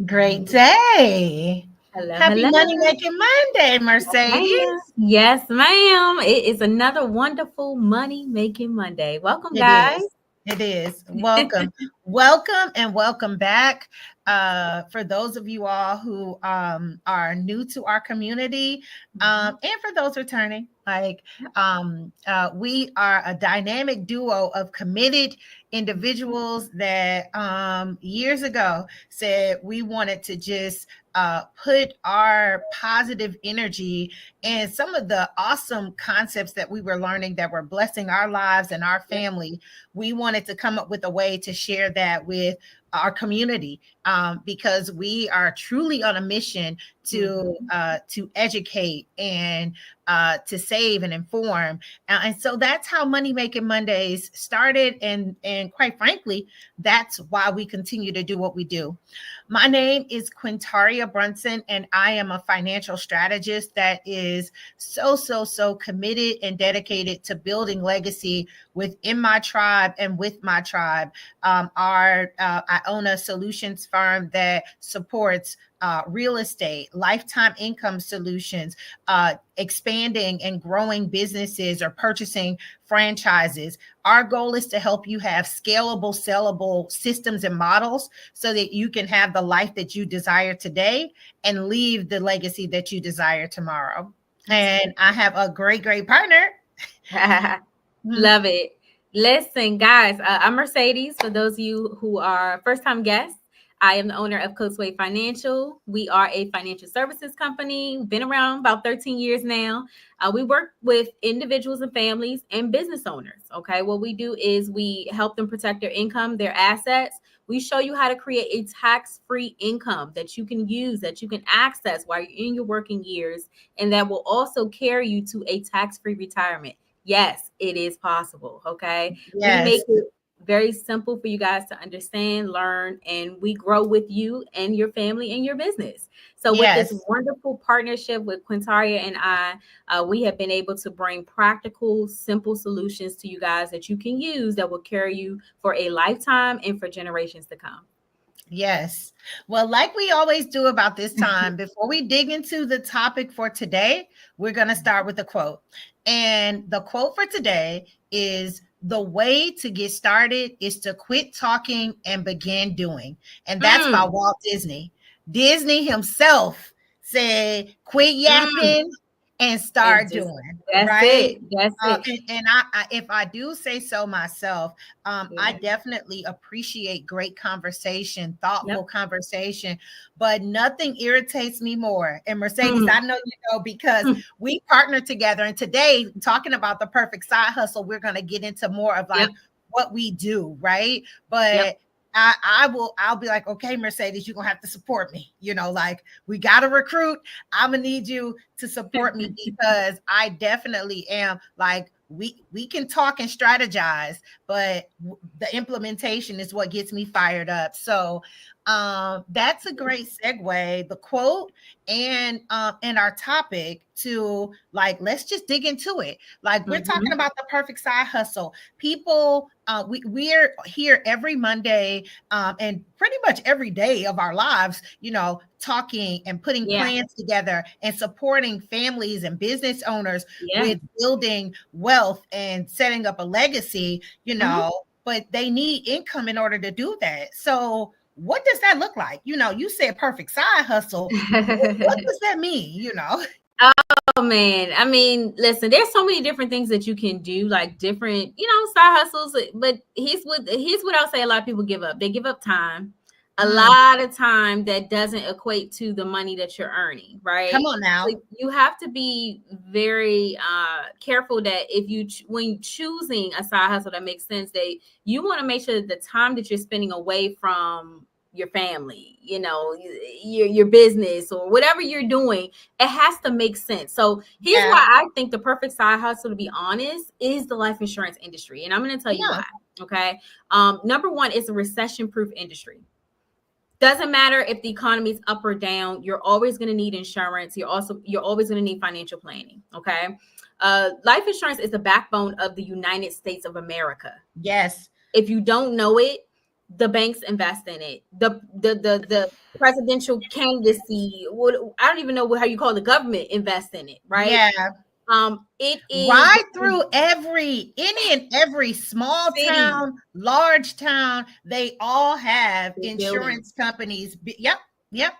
Great day. Hello, Happy hello. Money Making Monday, Yes, ma'am. Mercedes. Yes, ma'am. It is another wonderful money making Monday. Welcome, It guys. is. It is. Welcome. Welcome and welcome back. For those of you all who are new to our community, Mhm. and for those returning, we are a dynamic duo of committed individuals that years ago said we wanted to just put our positive energy and some of the awesome concepts that we were learning that were blessing our lives and our Yep. family. We wanted to come up with a way to share that with our community, because we are truly on a mission Mhm. to educate and to save and inform. And so that's how Money Making Mondays started, and quite frankly, that's why we continue to do what we do. My name is Quintaria Brunson, and I am a financial strategist that is so committed and dedicated to building legacy within my tribe and with my tribe. I own a solutions firm that supports real estate, lifetime income solutions, expanding and growing businesses or purchasing franchises. Our goal is to help you have scalable, sellable systems and models so that you can have the life that you desire today and leave the legacy that you desire tomorrow. And I have a great partner. Mhm. Love it. Listen, guys, I'm Mercedes. For those of you who are first time guests, I am the owner of Coastway Financial. We are a financial services company, been around about 13 years now. We work with individuals and families and business owners. Okay, what we do is we help them protect their income, their assets. We show you how to create a tax free income that you can use, that you can access while you're in your working years, and that will also carry you to a tax free retirement. Yes, it is possible. Okay. We make Yes, it very simple for you guys to understand, learn, and we grow with you and your family and your business. So, with this yes. wonderful partnership with Quintaria and I, we have been able to bring practical, simple solutions to you guys that you can use that will carry you for a lifetime and for generations to come. Yes. Well, like we always do about this time, before we dig into the topic for today, we're going to start with a quote. And the quote for today is: the way to get started is to quit talking and begin doing. And that's by Mm, Walt Disney. Disney himself said, quit mm. yapping and And start just doing, that's right? it. That's it. And if I do say so myself, I Yeah. definitely appreciate great conversation, thoughtful Yep. conversation, but nothing irritates me more. And Mercedes, Mm. I know you know because we partner together. And today, talking about the perfect side hustle, we're going to get into more of Yep. like what we do, right? Yep. But I'll be like, okay, Mercedes, you're gonna have to support me. Like we gotta recruit. I'm gonna need you to support me because I definitely am like we can talk and strategize, but the implementation is what gets me fired up. So that's a great segue. The quote and our topic to like let's just dig into it. Like we're talking Mhm. about the perfect side hustle. People, we're here every Monday and pretty much every day of our lives, talking and putting Yeah. plans together and supporting families and business owners Yeah. with building wealth and setting up a legacy, Mhm. but they need income in order to do that. So, what does that look like? You said perfect side hustle. What does that mean? Oh man, I mean, listen, there's so many different things that you can do, like different, side hustles. But here's what I'll say: a lot of people give up. They give up time. A Mm, lot of time that doesn't equate to the money that you're earning, come right? on now. So you have to be very careful that if when choosing a side hustle that makes sense, that you want to make sure that the time that you're spending away from your family, your business or whatever you're doing, it has to make sense. So here's Yeah, why I think the perfect side hustle, to be honest, is the life insurance industry. And I'm going to tell you yeah, why. Okay. Number one, it's a recession proof industry. Doesn't matter if the economy is up or down, you're always going to need insurance. You're always going to need financial planning. Okay. Life insurance is the backbone of the United States of America. yes, If you don't know it, the banks invest in it. The presidential candidacy, what, I don't even know how you call the government invest in it, right? Yeah. It is Right through any and every small city town, large town, they all have building. insurance companies. Yep. Yep.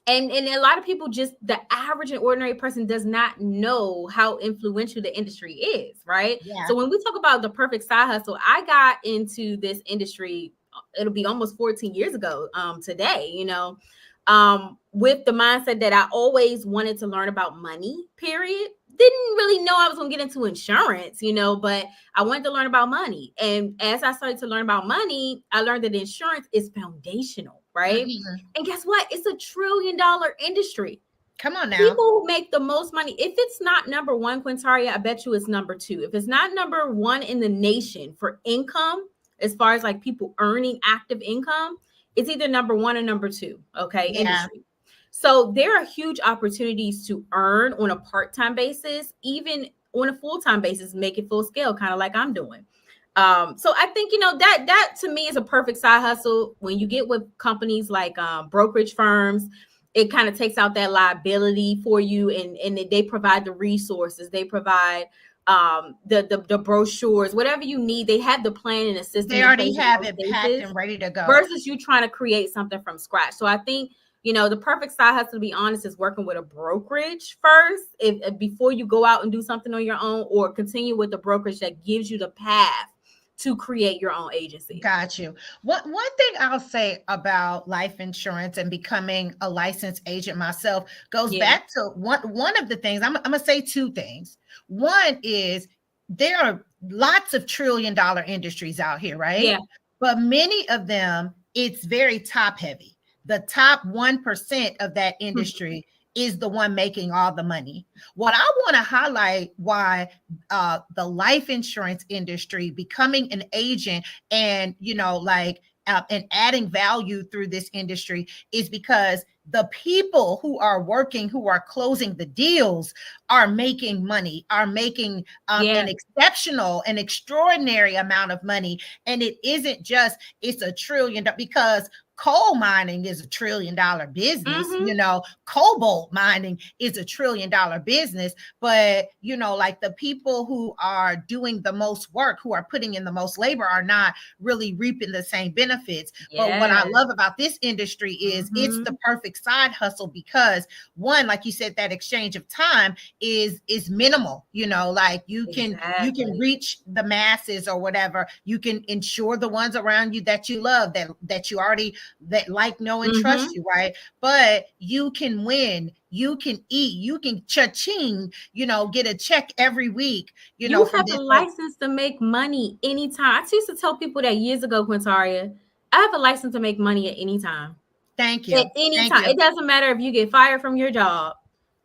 And a lot of people, just the average and ordinary person, does not know how influential the industry is, right? Yeah. So when we talk about the perfect side hustle, I got into this industry, it'll be almost 14 years ago today, with the mindset that I always wanted to learn about money, period. Didn't really know I was going to get into insurance, but I wanted to learn about money. And as I started to learn about money, I learned that insurance is foundational, right? Mhm. And guess what? It's a $1 trillion industry. Come on now. People who make the most money, if it's not number one, Quintaria, I bet you it's number two. If it's not number one in the nation for income, as far as like people earning active income, it's either number one or number two, okay, Yeah. industry. So there are huge opportunities to earn on a part-time basis, even on a full-time basis, make it full scale, kind of like I'm doing. So I think that to me is a perfect side hustle. When you get with companies like brokerage firms, it kind of takes out that liability for you, and they provide the resources, they provide the brochures, whatever you need. They have the plan and the They system in already place in have most it packed cases, and ready to go. versus you trying to create something from scratch. So I think the perfect side hustle, to be honest, is working with a brokerage first, if before you go out and do something on your own, or continue with the brokerage that gives you the path to create your own agency. Got you. One thing I'll say about life insurance and becoming a licensed agent myself goes Yeah. back to one of the things. I'm gonna say two things. One is there are lots of $1 trillion industries out here, right? Yeah. But many of them, it's very top heavy. The top 1% of that industry is the one making all the money. What I want to highlight why the life insurance industry, becoming an agent and and adding value through this industry, is because the people who are working, who are closing the deals, are making money, are making Yeah. an exceptional, an extraordinary amount of money. And it isn't just it's a trillion, because coal mining is $1 trillion business. Mm-hmm. Cobalt mining is $1 trillion business. But like the people who are doing the most work, who are putting in the most labor, are not really reaping the same benefits. But what I Yeah. love about this industry is it's Mm-hmm. the perfect side hustle, because one, like you said, that exchange of time is minimal. Like you can Exactly. reach the masses or whatever. You can insure the ones around you that you love, that you already that like, know, and Mm-hmm. trust you, right? But you can win, you can eat, you can cha-ching, get a check every week, You from have a this. So license to make money anytime. I used to tell people that years ago, Quintaria. I have a license to make money at any time. thank At you. any Thank time. you. It doesn't matter if you get fired from your job.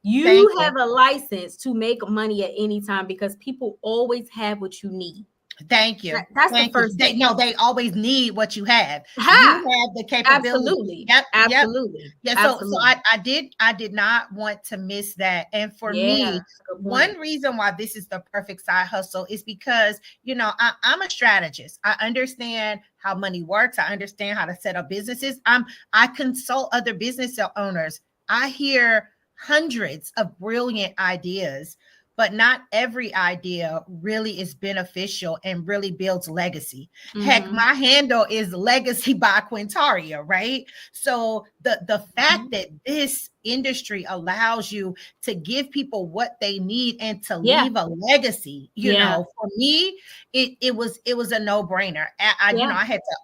Thank You you. have a license to make money at any time, because people always have what you need. Thank you. That's the Thank you. first They thing. no, they always need what you have. You Ha! have the capability. Absolutely. Yep, yep. Absolutely. Yeah, so Absolutely. I did not want to miss that. And for Yeah. me, Good one point. reason why this is the perfect side hustle is because, I'm a strategist. I understand how money works. I understand how to set up businesses. I consult other business owners. I hear hundreds of brilliant ideas, but not every idea really is beneficial and really builds legacy. Heck, Mm-hmm. my handle is Legacy by Quintaria, right? So the fact Mm-hmm. that this industry allows you to give people what they need and to Yeah. leave a legacy, Yeah. for me, it was a no-brainer. Yeah. I had to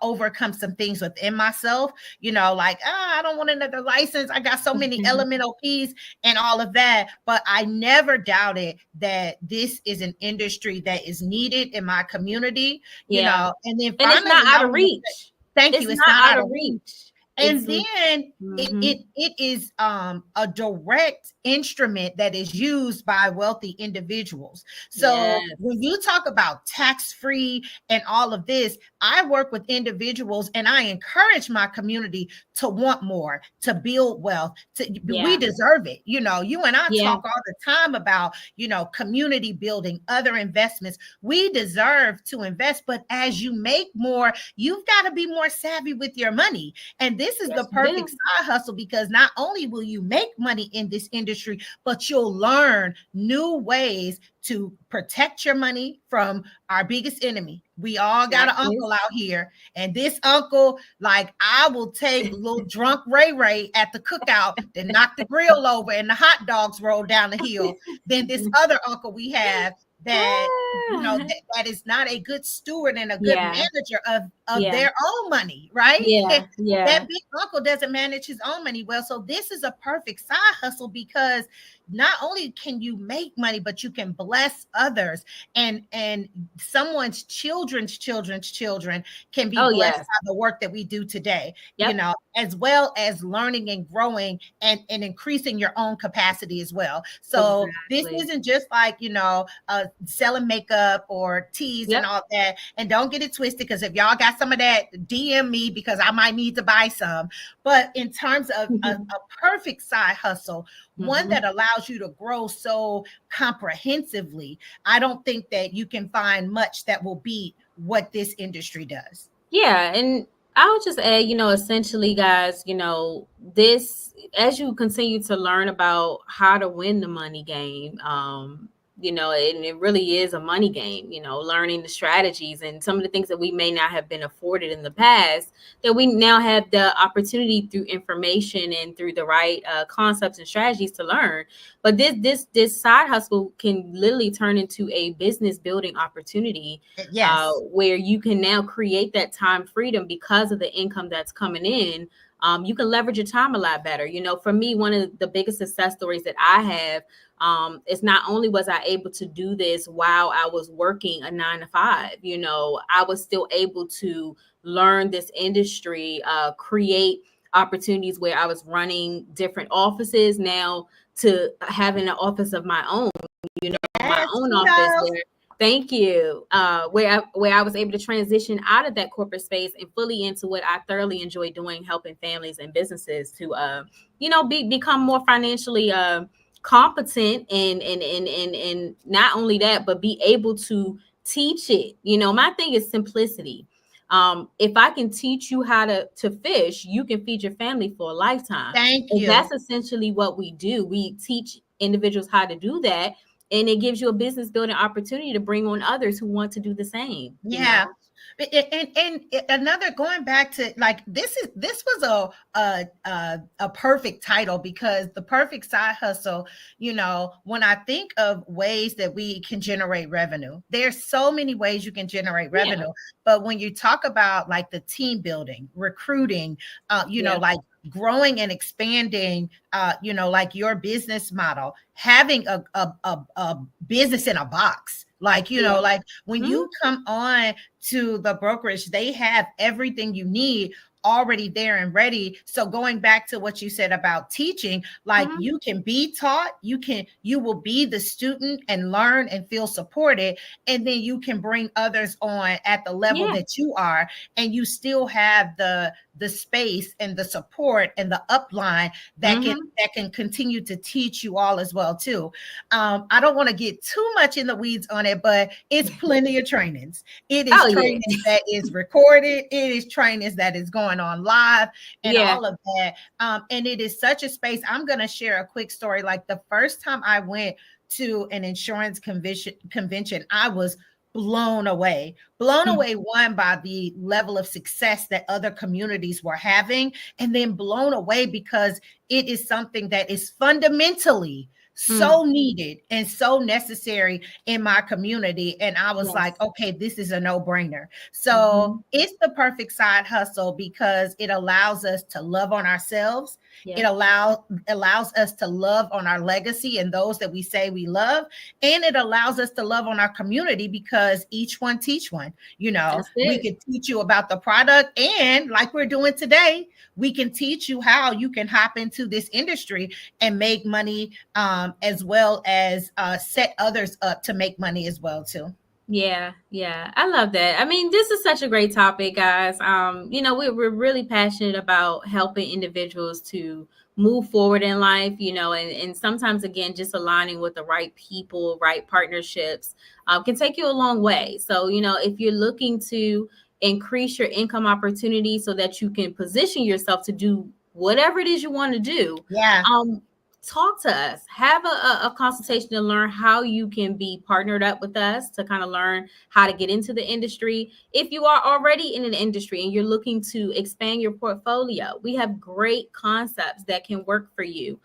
overcome some things within myself, like, I don't want another license. I got so many elemental P's and all of that. But I never doubted that this is an industry that is needed in my community, Yeah. And then And it's finally, not out I of want to say reach. thank It's you. It's not not out out of of reach. reach. And It's then it is a direct instrument that is used by wealthy individuals. So yes, when you talk about tax free and all of this, I work with individuals and I encourage my community to want more, to build wealth. We yeah, deserve it. You and I yeah, talk all the time about community building, other investments. We deserve to invest, but as you make more, you've got to be more savvy with your money. And this is the yes, you perfect do. side hustle, because not only will you make money in this industry, but you'll learn new ways to protect your money from our biggest enemy. We all got an Taxes. uncle out here, and this uncle, like, I will take little drunk Ray Ray at the cookout, then knock the grill over and the hot dogs roll down the hill. Then this other uncle we have that that is not a good steward and a good Yeah, manager of yeah, their own money, right? yeah, That yeah. big uncle doesn't manage his own money well. So this is a perfect side hustle, because not only can you make money, but you can bless others, and someone's children's children can be Oh blessed yes, by the work that we do today, yep, as well as learning and growing and increasing your own capacity as well. So this exactly. isn't just like, selling makeup or teas and Yep. all that. And don't get it twisted, because if y'all got some of that, DM me, because I might need to buy some. But in terms of a perfect side hustle, one hmm that allows you to grow so comprehensively, I don't think that you can find much that will beat what this industry does. Yeah, and I would just add, essentially, guys, this as you continue to learn about how to win the money game, and it really is a money game, learning the strategies and some of the things that we may not have been afforded in the past, that we now have the opportunity through information and through the right concepts and strategies to learn. But this side hustle can literally turn into a business building opportunity, Yes. where you can now create that time freedom because of the income that's coming in. You can leverage your time a lot better. For me, one of the biggest success stories that I have is not only was I able to do this while I was working a 9 to 5, I was still able to learn this industry, create opportunities where I was running different offices now to having an office of my own, my Yes, own office kudos. where thank you, where I was able to transition out of that corporate space and fully into what I thoroughly enjoy doing, helping families and businesses to become more financially competent, and not only that, but be able to teach it. My thing is simplicity. If I can teach you how to fish, you can feed your family for a lifetime. Thank And you. that's essentially what we do. We teach individuals how to do that, and it gives you a business building opportunity to bring on others who want to do the same. Yeah. And another, going back to, like, this was a perfect title, because the perfect side hustle, when I think of ways that we can generate revenue, there's so many ways you can generate Yeah, revenue. But when you talk about, like, the team building, recruiting, yeah, like growing and expanding, like your business model, having a business in a box, like, yeah. like when Mhm, you come on to the brokerage, they have everything you need already there and ready. So going back to what you said about teaching, like, mhm. you can be taught, you will be the student and learn and feel supported, and then you can bring others on at the level Yeah, that you are, and you still have the space and the support and the upline mhm. that can continue to teach you all as well too. I don't want to get too much in the weeds on it, but it's plenty of trainings. It is Oh, yeah. trainings that is recorded. It is trainings that is going on live and Yeah. all of that. And it is such a space. I'm going to share a quick story. Like, the first time I went to an insurance convention, I was blown away, one, by the level of success that other communities were having, and then blown away because it is something that is fundamentally so needed and so necessary in my community. And I was like, Yes. okay, this is a no-brainer. So Mhm. it's the perfect side hustle because it allows us to love on ourselves. It Yep. allows us to love on our legacy and those that we say we love. And it allows us to love on our community because each one teach one. That's We it. could teach you about the product, and like we're doing today, we can teach you how you can hop into this industry and make money, as well as set others up to make money as well too. Yeah, yeah. I love that. I mean, this is such a great topic, guys. We're really passionate about helping individuals to move forward in life, and sometimes again, just aligning with the right people, right partnerships, can take you a long way. So, if you're looking to increase your income opportunity so that you can position yourself to do whatever it is you want to do, Yeah. um, talk to us, have a consultation to learn how you can be partnered up with us to kind of learn how to get into the industry. If you are already in an industry and you're looking to expand your portfolio, we have great concepts that can work for you,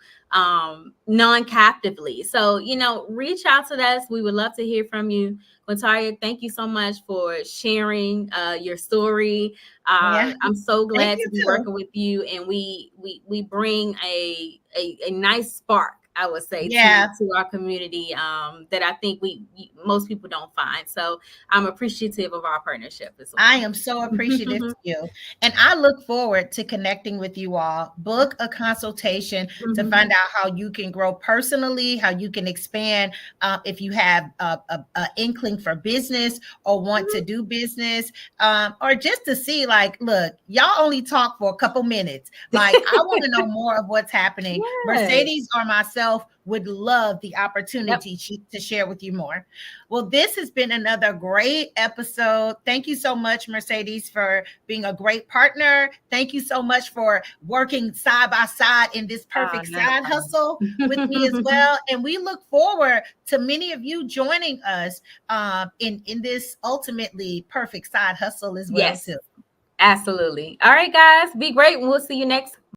non-captively. So, reach out to us. We would love to hear from you. Quintaria, thank you so much for sharing your story. Yeah. I'm so Thank glad you to be too. working with you, and we bring a nice spark, I would say, Yeah. to our community, that I think most people don't find. So I'm appreciative of our partnership as I well. am so appreciative to you. And I look forward to connecting with you all. Book a consultation to find out how you can grow personally, how you can expand, if you have a inkling for business or want to do business, or just to see, like, look, y'all only talk for a couple minutes. Like, I want to know more of what's happening. Yes. Mercedes or myself would love the Yep. opportunity to share with you more. Well, this has been another great episode. Thank you so much, Mercedes, for being a great partner. Thank you so much for working side by side in this perfect Not a side hustle with me as problem. well. And we look forward to many of you joining us, in this ultimately perfect side hustle as well Yes, too. absolutely. All right, guys, be great. We'll see you next